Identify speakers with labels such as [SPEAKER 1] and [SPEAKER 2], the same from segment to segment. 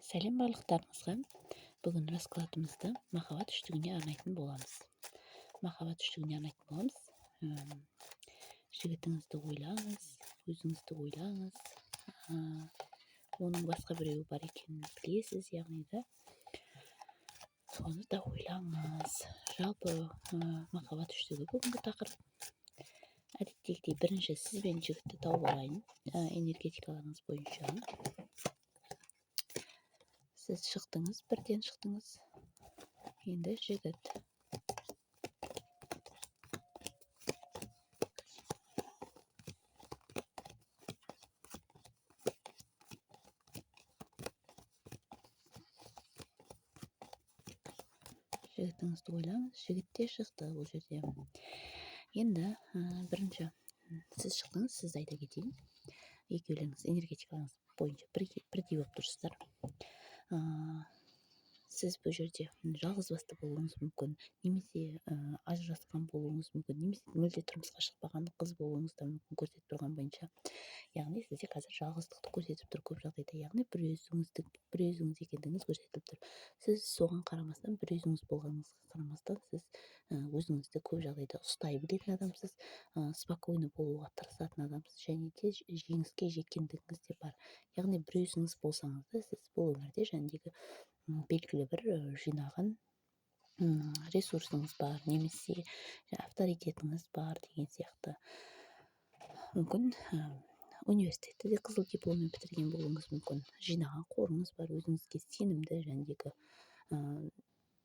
[SPEAKER 1] Сәлем барлықтарыңызға. Бүгін раскладымызды махаббат үштігіне арнайтын боламыз. Жігітіңізді ойлаңыз, өзіңізді ойлаңыз. Оның басқа біреуі бар екенін білесіз, яғни да соны да ойлаңыз. Жалпы махаббат үштігі бүгінгі тақырып. Әдеттегідей бірінші сіз бен жігітті тауып алайын, энергетикаларыңыз бойынша. Сіз шықтыңыз, бірден шықтыңыз. Енді жігіт. Жігітіңізді ойлаңыз. Жігіт те шықты бұл жерде. Енді бірінші сіз шықтыңыз, сізді айта кетейін. Екеулеріңіз энергетикаларыңыз бойынша бірдей болып тұрсыздар. Сіз бұл жерде жалғыз басты болуыңыз мүмкін, немесе ажырасқан болуыңыз мүмкін, немесе мүлде тұрмысқа шықпаған қыз болуыңыз да мүмкін көрсетіп тұрған бойынша. Яғни сізде қазір жалғыздықты көрсетіп тұр көп жағдайда, яғни бір өзіңіз екендігіңіз көрсетіліп тұр. Сіз соған қарамастан, бір өзіңіз болғаныңызға қарамастан, сіз өзіңізді көп жағдайда ұстай білетін адамсыз, спокойно болуға тырысатын адамсыз, және де жеңіске жеткендігіңіз де бар. Яғни бір өзіңіз болсаңыз да, сіз бұл өмірде жәндегі белгілі бір жинаған ресурсыңыз бар, немесе авторитетіңіз бар деген сияқты. Мүмкін университетті де қызыл дипломмен бітірген болуыңыз мүмкін. Жинаған қорыңыз бар, өзіңізге сенімді, жәндегі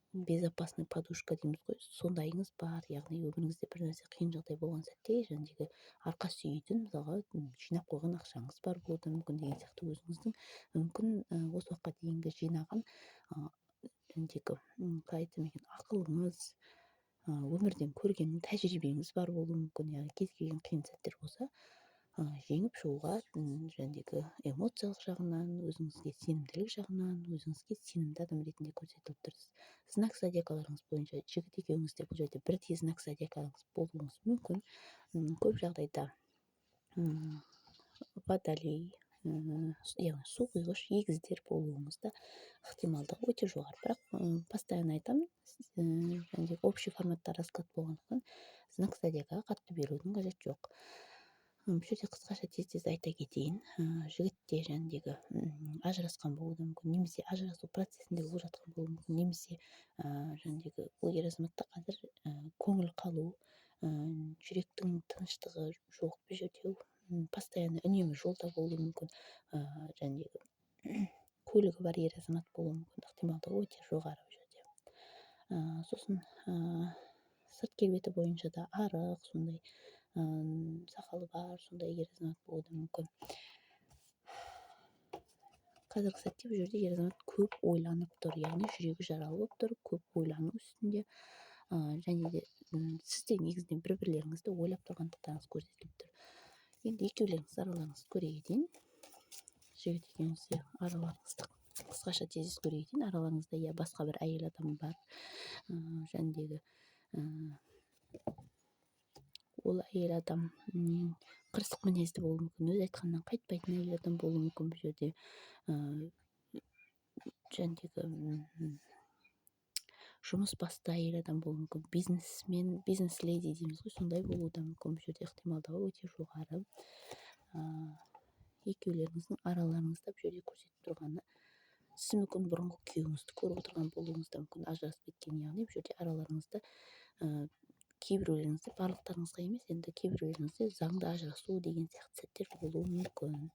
[SPEAKER 1] безопасный подушка дейміз ғой, сондайыңыз бар. Яғни өміріңізде бір нәрсе қиын жағдай болған сәтте жәндегі арқа сүйейтін, мысалға жинап қойған ақшаңыз бар болуы мүмкін деген сияқты. Өзіңіздің мүмкін осы уақытқа дейінгі жинаған жәндегі ақылыңыз, өмірден көрген тәжірибеңіз бар болуы мүмкін. Яғни кез келген қиын сәттер болса, жеңіп шығуға жәндегі эмоциялық жағынан, өзіңізге сенімділік жағынан, өзіңізге сенімді адам ретінде көрсетіліп тұрсыз. Знак зодиакаларыңыз бойынша жігіт екеуіңіз де бұл жерде бірдей знак зодиакаларыңыз болуыңыз мүмкін. Көп жағдайда водолей, яғни су құйғыш егіздер болуыңыз да ықтималдығы өте жоғары. Бірақ постоянно айтамын, жәндегі общий форматта расклад болғандықтан знак зодиакаға қатты берудің қажеті жоқ. Бұл жерде қысқаша тез айта кетейін. Жігітте жәндегі ажырасқан болуы мүмкін, немесе ажырасу процесінде болып жатқан болуы мүмкін, немесе жәндегі бұл ер азаматта қазір көңіл қалу, жүректің тыныштығы жоқ бұл жерде, постоянно үнемі жолда болуы мүмкін, жәндегі көлігі бар ер азамат болуы мүмкін, ықтималдығы өте жоғары бұл жерде. Сосын сырт келбеті бойынша да арық, сондай сақалы бар, сондай ер азамат болуы мүмкін. Қазіргі сәтте бұл жерде ер азамат көп ойланып тұр, яғни жүрегі жаралы болып тұр, көп ойлану үстінде, және де сіз де негізінен бір-бірлеріңізді ойлап тұрғандықтарыңыз көрсетіліп тұр. Енді екеулеріңіз араларыңызды көре кетейін. Жігіт екеуіңізде араларыңызды қысқаша тез көре кетейін. Араларыңызда басқа бір әйел адам бар, жәндегі ол әйел адам қырсық мінезді болуы мүмкін, өз айтқаннан қайтпайтын әйел адам болуы мүмкін. Бұл жерде жәндегі жұмыс басты әйел адам болуы мүмкін, бизнесмен, бизнес-леди дейміз ғой, сондай болуы да мүмкін. Бұл жерде ықтималдығы өте жоғары. Екеулеріңіздің араларыңызда бұл жерде көрсетіп тұрғаны, сіз мүмкін бұрынғы күйеуіңізді көріп отырған болуыңыз да мүмкін, ажырасып кеткен. Яғни бұл жерде араларыңызда кейбіреулеріңізде, барлықтарыңызға емес, енді кейбіреулеріңізде заңды ажырасу деген сияқты сәттер болуы мүмкін.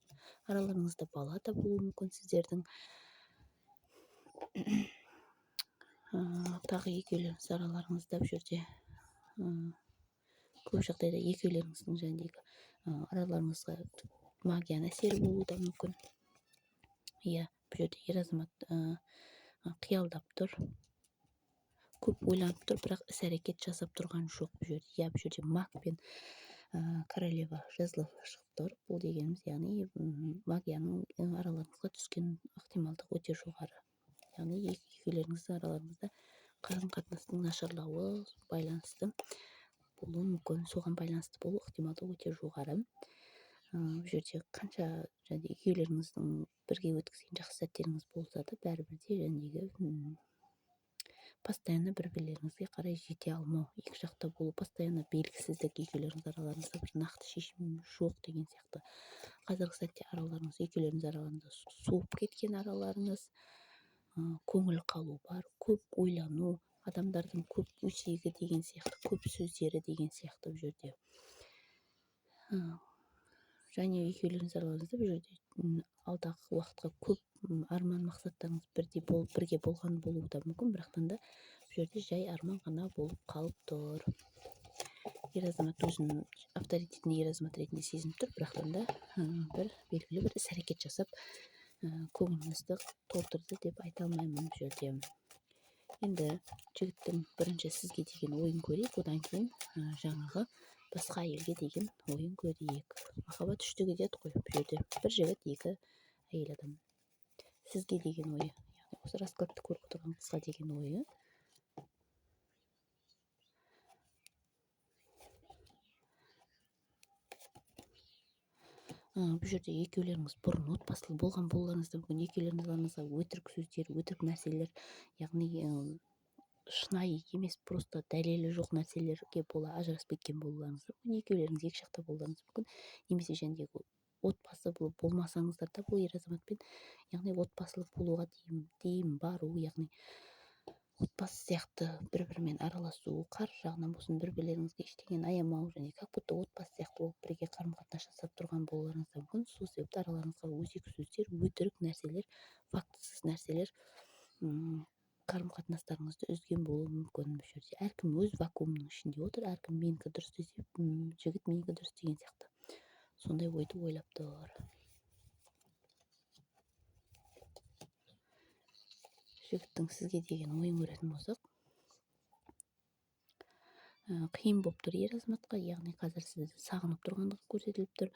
[SPEAKER 1] Араларыңызда бала да болуы мүмкін сіздердің. Тағы екеулеріңіз араларыңызда бұл жерде көп жағдайда екеулеріңіздің жәндегі араларыңызға магияның әсері болуы да мүмкін. Бұл жерде ер азамат қиялдап тұр, көп ойланып тұр, бірақ іс-әрекет жасап тұрған жоқ бұл жерде. Бұл жерде маг пен королева жазылып шығып тұр. Бұл дегеніміз, яғни магияның араларыңызға түскен ықтималдығы өте жоғары. Яғни екеулеріңіздің араларыңызда қарым-қатынастың нашарлауы байланысты болуы мүмкін, соған байланысты болу ықтималдығы өте жоғары. Бұл жерде қанша екеулеріңіздің бірге өткізген жақсы сәттеріңіз болса да бәрібір де постоянно бір-бірлеріңізге қарай жете алмау, екі жақта болу, постоянно белгісіздік екеулеріңіз араларыңызда бір нақты шешім жоқ деген сияқты. Қазіргі сәтте екеулеріңіз араларыңызда суып кеткен араларыңыз, көңіл қалу бар, көп ойлану, адамдардың көп өсегі деген сияқты, көп сөздері деген сияқты бұл жерде. Және екеулеріңіз араларыңызда бұл жерде алдағы уақытқа көп арман мақсаттарыңыз бірге болған болуы да мүмкін, бірақтан да бұл жерде жай арман ғана болып қалып тұр. Ер азамат өзін авторитетінде ер азамат ретінде сезініп тұр, бірақтан да бір белгілі бір іс-әрекет жасап көңіліңізді толтырды деп айта алмаймын бұл жерде. Енді жігіттің бірінші сізге деген ойын көрейік, одан кейін жаңағы басқа әйелге деген ойын көрейік. Махаббат үштігі деді ғой бұл жерде. Бір жігіт, екі әйел адам. Сізге деген ойы, яғни осы раскладты көріп отырған қызға деген ойы. Бұл жерде екеулеріңіз бұрын отбасылы болған болуларыңыз да мүмкін, екеулеріңіз араңызда өтірік сөздер, өтірік нәрселер, яғни шынайы емес, просто дәлелі жоқ нәрселерге бола ажырасып кеткен болуларыңыз мүмкін, екеулеріңіз екі жақта болуларыңыз мүмкін, немесе жәндегі отбасы болмасаңыздар да бұл ер азаматпен, яғни отбасылы болуға дейін бару, яғни отбасы сияқты бір-бірімен араласу, қаржы жағынан болсын, бір-бірлеріңізге ештеңені аямау, және как будто отбасы сияқты болып бірге қарым-қатынас жасап тұрған болуларыңыз да мүмкін. Сол себепті араларыңызға өсек сөздер, өтірік нәрселер, фактісіз нәрселер қарым-қатынастарыңызды үзген болуы мүмкін бұл жерде. Әркім өз вакуумның ішінде отыр, әркім менікі дұрыс десе, жігіт менікі дұрыс деген сияқты. Сондай ойды ойлап тұр. Жігіттің сізге деген ойын көретін болсақ, қиын болып тұр ер азаматқа, яғни қазір сізді сағынып тұрғандығы көрсетіліп тұр.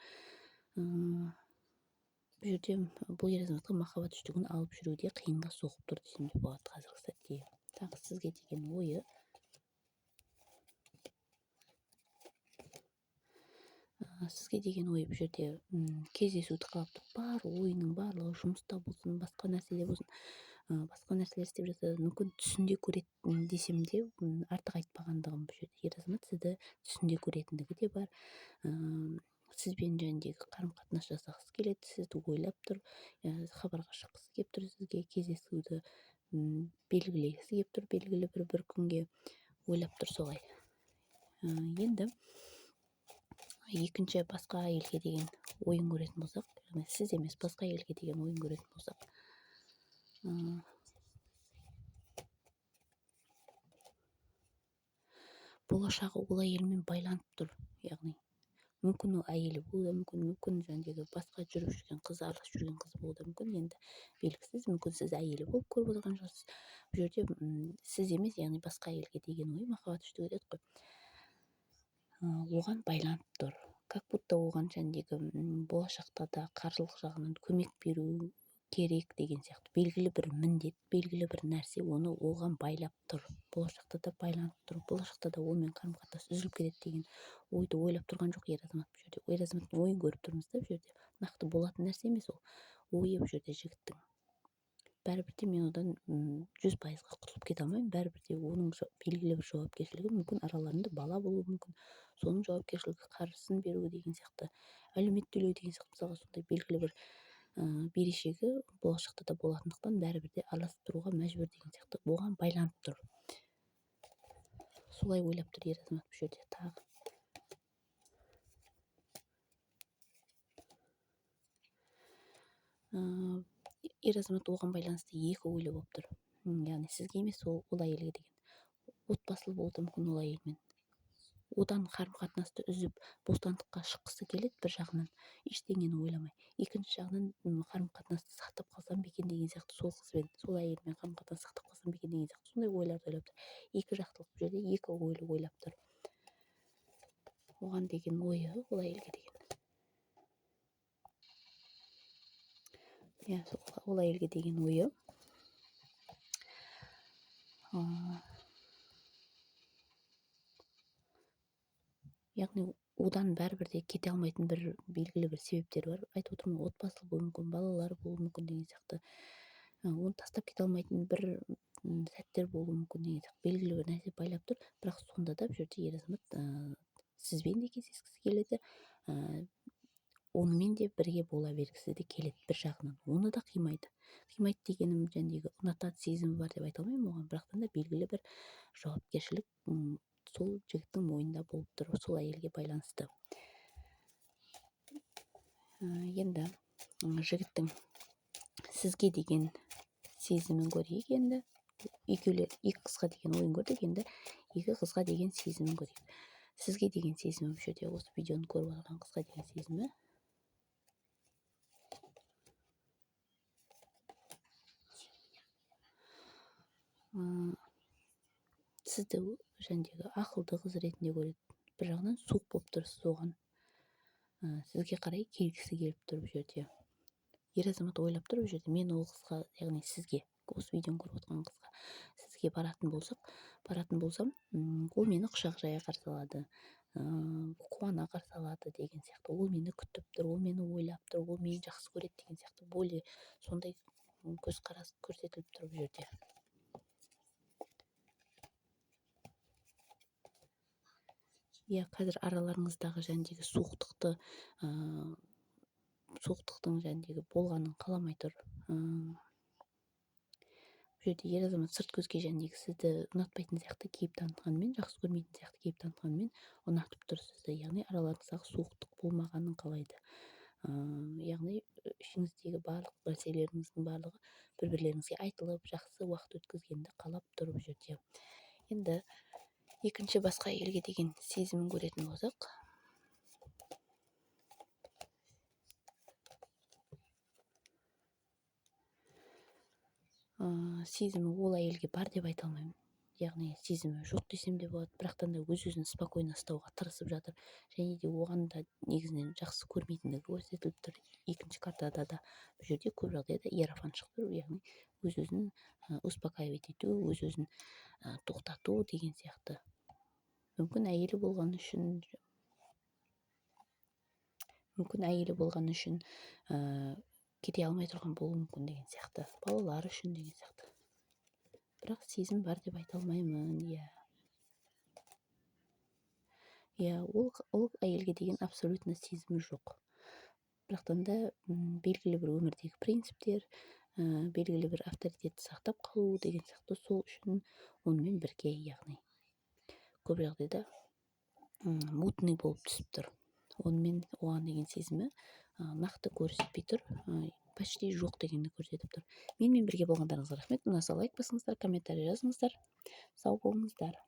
[SPEAKER 1] Бұл жерде бұл ер азаматқа махаббат үштігін алып жүруде қиынға соғып тұр десем де болады қазіргі сәтте. Тағы сізге деген ойы. Сізге деген ой бұл жерде кездесуді қалап тұр. Бар ойының барлығы жұмыста болсын, басқа нәрселер болсын, басқа нәрселер істеп жатса, мүмкін түсінде көретін десем де артық айтпағандығым бұл жерде. Ер азамат сізді түсінде көретіндігі де бар. Сізбен жәндегі қарым-қатынас жасағысы келеді, сізді ойлап тұр, хабарға шыққысы келіп тұр, сізге кездесуді белгілегісі келіп тұр, белгілі бір күнге ойлап тұр солай. Енді екінші басқа әйелге деген ойын көретін болсақ, сіз емес басқа әйелге деген ойын көретін болсақ, болашағы ол әйелмен байланып тұр, яғни мүмкін ол әйелі болуы мүмкін жәндегі басқа жүріп жүрген қыз, араласып жүрген қыз болуы мүмкін, енді белгісіз, мүмкін сіз әйелі болып көріп отырған шығарсыз. Бұл жерде сіз емес, яғни басқа әйелге деген ой, махаббат үштігі деді ғой, оған байланып тұр. Как будто оған жәндегі болашақта да қаржылық жағынан көмек беру керек деген сияқты. Белгілі бір міндет, белгілі бір нәрсе оны оған байлап тұр. Болашақта да байланып тұр. Болашақта да онымен қарым-қатынас үзіліп кетеді деген ойды ойлап тұрған жоқ ер азамат бұл жерде. Ер азаматтың ойын көріп тұрмыз да бұл жерде. Нақты болатын нәрсе емес ол. Ойы бұл жерде жігіттің. Бәрібір де мен одан 100% құтылып кете алмаймын. Бәрібір де оның белгілі бір жауапкершілігі мүмкін, араларында бала болуы мүмкін. Соның жауапкершілігі, қаржысын беру деген сияқты, әлеумет төлеу деген сияқты, мысалға сондай белгілі бір берешегі болашақта да болатындықтан бәрібір де араласып тұруға мәжбүр деген сияқты. Оған байланып тұр. Солай ойлап тұр ер азамат бұл жерде. Тағы ер азамат оған байланысты екі ойлы болып тұр. Яғни сізге емес, ол әйелге деген. Отбасылы болуы мүмкін ол әйелмен. Одан қарым-қатынасты үзіп, бостандыққа шыққысы келеді бір жағынан, ештеңені ойламай. Екінші жағынан қарым-қатынасты сақтап қалсам ба екен деген сияқты, сол қызбен, сол әйелмен қарым-қатынасты сақтап қалсам ба екен деген сияқты, сондай ойларды ойлап тұр. Екі жақтылық бұл жерде, екі ойлы ойлап тұр. Оған деген ойы, ол әйелге деген. Ол әйелге деген ойы. Яғни одан бәрібір де кете алмайтын бір белгілі бір себептер бар. Айтып отырмын ғой, отбасылы болуы мүмкін, балалары болуы мүмкін деген сияқты. Оны тастап кете алмайтын бір сәттер болуы мүмкін деген сияқты. Белгілі бір нәрсе байлап тұр, бірақ сонда да бұл жерде ер азамат сізбен де кездескісі келеді, онымен де бірге бола бергісі де келеді бір жағынан. Оны да қимайды. Қимайды дегенім ұнатады сезімі бар деп айта алмаймын оған, бірақтан да белгілі бір жауапкершілік сол жігіттің мойнында болып тұр, сол әйелге байланысты. Енді жігіттің сізге деген сезімін көрейік. Енді екі қызға деген ойын көрдік, енді екі қызға деген сезімін көрейік. Сізге деген сезімі бұл жерде, осы видеоны көріп алған қызға деген сезімі. Сізді ақылды қыз ретінде көреді. Бір жағынан суық болып тұрсыз оған. Сізге қарай келгісі келіп тұр бұл жерде. Ер азамат ойлап тұр бұл жерде, мен ол қызға, яғни сізге, осы видеоны көріп отқан қызға, сізге баратын болсам, ол мені құшақ жая қарсы алады, қуана қарсы алады деген сияқты. Ол мені күтіп тұр, ол мені ойлап тұр, ол мені жақсы көреді деген сияқты. Более сондай көзқарас көрсетіліп тұр бұл жерде. Қазір араларыңыздағы суықтықтың болғанын қаламай тұр. Бұл жерде ер азамат сырт көзге сізді ұнатпайтын сияқты кейіп танытқанымен, жақсы көрмейтін сияқты кейіп танытқанымен ұнатып тұр сізді. Яғни араларыңыздағы суықтық болмағанын қалайды. Яғни ішіңіздегі барлық мәселелеріңіздің барлығы бір-бірлеріңізге айтылып, жақсы уақыт өткізгенді қалап тұр бұл жерде. Енді екінші басқа әйелге деген сезімін көретін болсақ, сезімі ол әйелге бар деп айта алмаймын. Яғни сезімі жоқ десем де болады, бірақтан да өз-өзін спокойно ұстауға тырысып жатыр. Және де оған да негізінен жақсы көрмейтіндігі көрсетіліп тұр. Екінші картада да бұл жерде көп жағдайда иерофант шығып тұр, яғни өз-өзін успокаивать ету, өз-өзін тоқтату деген сияқты. Мүмкін әйелі болған үшін кете алмай тұрған болуы мүмкін деген сияқты. Балалар үшін деген сияқты. Бірақ сезім бар деп айта алмаймын. Ол әйелге деген абсолютно сезімі жоқ. Бірақтан да белгілі бір өмірдегі принциптер, белгілі бір авторитетті сақтап қалу деген сияқты, сол үшін онымен бірге, яғни көп жағдайда мутный болып түсіп тұр. Оған деген сезімі нақты көрсетпей тұр, почти жоқ дегенді көрсетіп тұр. Менімен бірге болғандарыңызға рахмет. Ұнаса лайк басыңыздар, комментарий жазыңыздар. Сау болыңыздар.